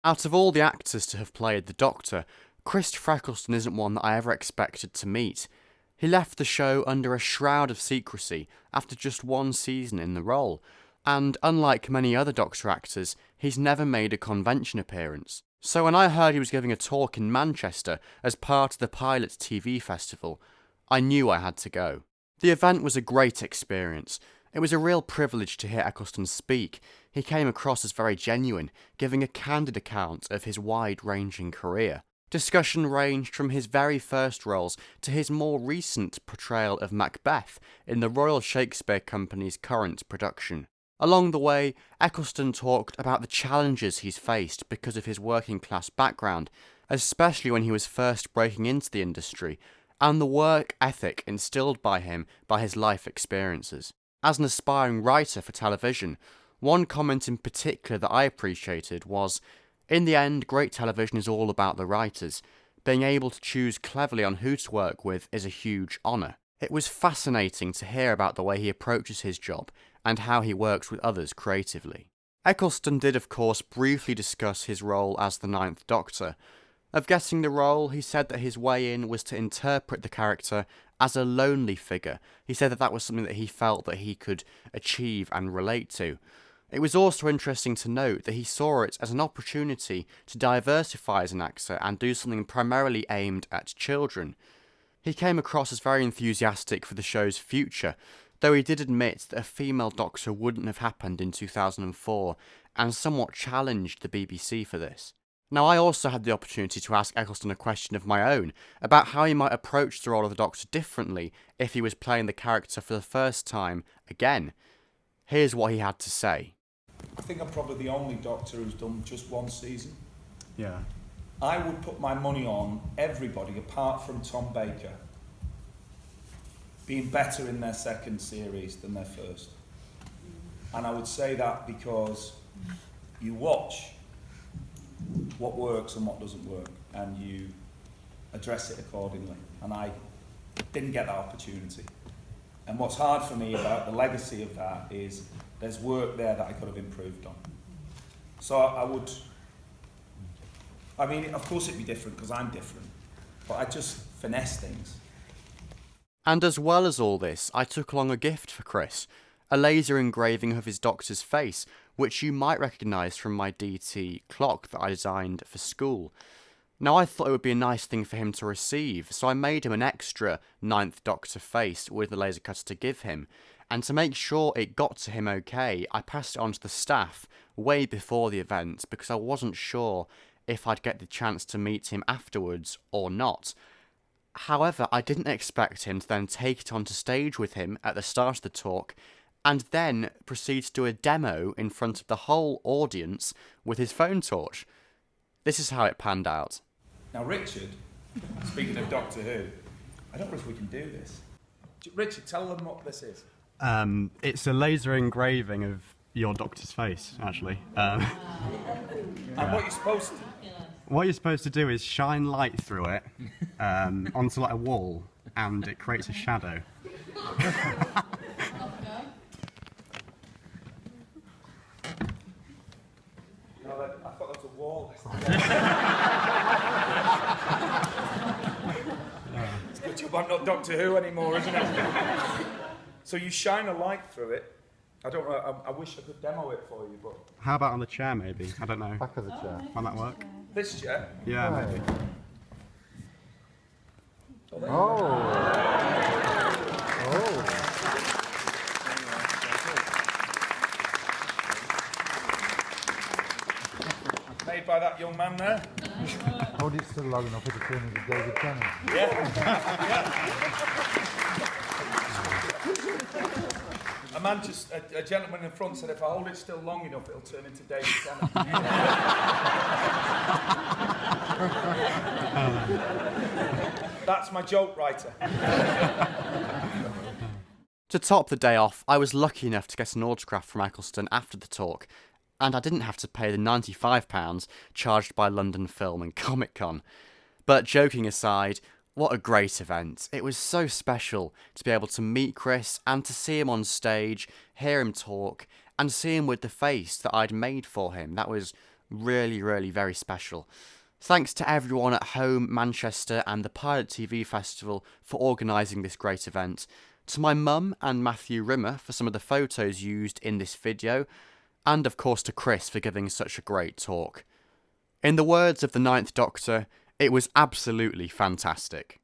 Out of all the actors to have played the Doctor, Christopher Eccleston isn't one that I ever expected to meet. He left the show under a shroud of secrecy after just one season in the role, and unlike many other Doctor actors, he's never made a convention appearance. So when I heard he was giving a talk in Manchester as part of the Pilot TV festival, I knew I had to go. The event was a great experience. It was a real privilege to hear Eccleston speak. He came across as very genuine, giving a candid account of his wide-ranging career. Discussion ranged from his very first roles to his more recent portrayal of Macbeth in the Royal Shakespeare Company's current production. Along the way, Eccleston talked about the challenges he's faced because of his working-class background, especially when he was first breaking into the industry, and the work ethic instilled by him by his life experiences. As an aspiring writer for television, one comment in particular that I appreciated was, "In the end, great television is all about the writers. Being able to choose cleverly on who to work with is a huge honour." It was fascinating to hear about the way he approaches his job and how he works with others creatively. Eccleston did of course briefly discuss his role as the Ninth Doctor. Of getting the role, he said that his way in was to interpret the character as a lonely figure. He said that that was something that he felt that he could achieve and relate to. It was also interesting to note that he saw it as an opportunity to diversify as an actor and do something primarily aimed at children. He came across as very enthusiastic for the show's future, though he did admit that a female Doctor wouldn't have happened in 2004, and somewhat challenged the BBC for this. Now, I also had the opportunity to ask Eccleston a question of my own about how he might approach the role of the Doctor differently if he was playing the character for the first time again. Here's what he had to say. I think I'm probably the only Doctor who's done just one season. Yeah. I would put my money on everybody apart from Tom Baker being better in their second series than their first. And I would say that because you watch what works and what doesn't work, and you address it accordingly. And I didn't get that opportunity. And what's hard for me about the legacy of that is there's work there that I could have improved on. So I mean, of course it'd be different because I'm different, but I just finesse things. And as well as all this, I took along a gift for Chris, a laser engraving of his Doctor's face, which you might recognise from my DT clock that I designed for school. Now I thought it would be a nice thing for him to receive, so I made him an extra Ninth Doctor face with the laser cutter to give him, and to make sure it got to him okay, I passed it on to the staff way before the event because I wasn't sure if I'd get the chance to meet him afterwards or not. However, I didn't expect him to then take it onto stage with him at the start of the talk, and then proceed to do a demo in front of the whole audience with his phone torch. This is how it panned out. Now Richard, speaking of Doctor Who, I don't know if we can do this. Richard, tell them what this is. It's a laser engraving of your Doctor's face, actually. And what you're supposed to do. What you're supposed to do is shine light through it onto like a wall, and it creates a shadow. I thought that was a wall. It's a good job I'm not Doctor Who anymore, isn't it? So you shine a light through it. I don't know, I wish I could demo it for you, but... How about on the chair, maybe? I don't know. Back of the chair. Might that work? This chair? Yeah, maybe. Made by that young man there. Hold it still long enough, it'll turn into David Tennant. A gentleman in front said if I hold it still long enough, it'll turn into David Tennant. That's my joke writer. To top the day off, I was lucky enough to get an autograph from Eccleston after the talk, and I didn't have to pay the £95 charged by London Film and Comic Con. But joking aside, what a great event. It was so special to be able to meet Chris and to see him on stage, hear him talk, and see him with the face that I'd made for him. That was Really, really very special. Thanks to everyone at Home Manchester and the Pilot TV Festival for organising this great event. To my mum and Matthew Rimmer for some of the photos used in this video. And of course to Chris for giving such a great talk. In the words of the Ninth Doctor, it was absolutely fantastic.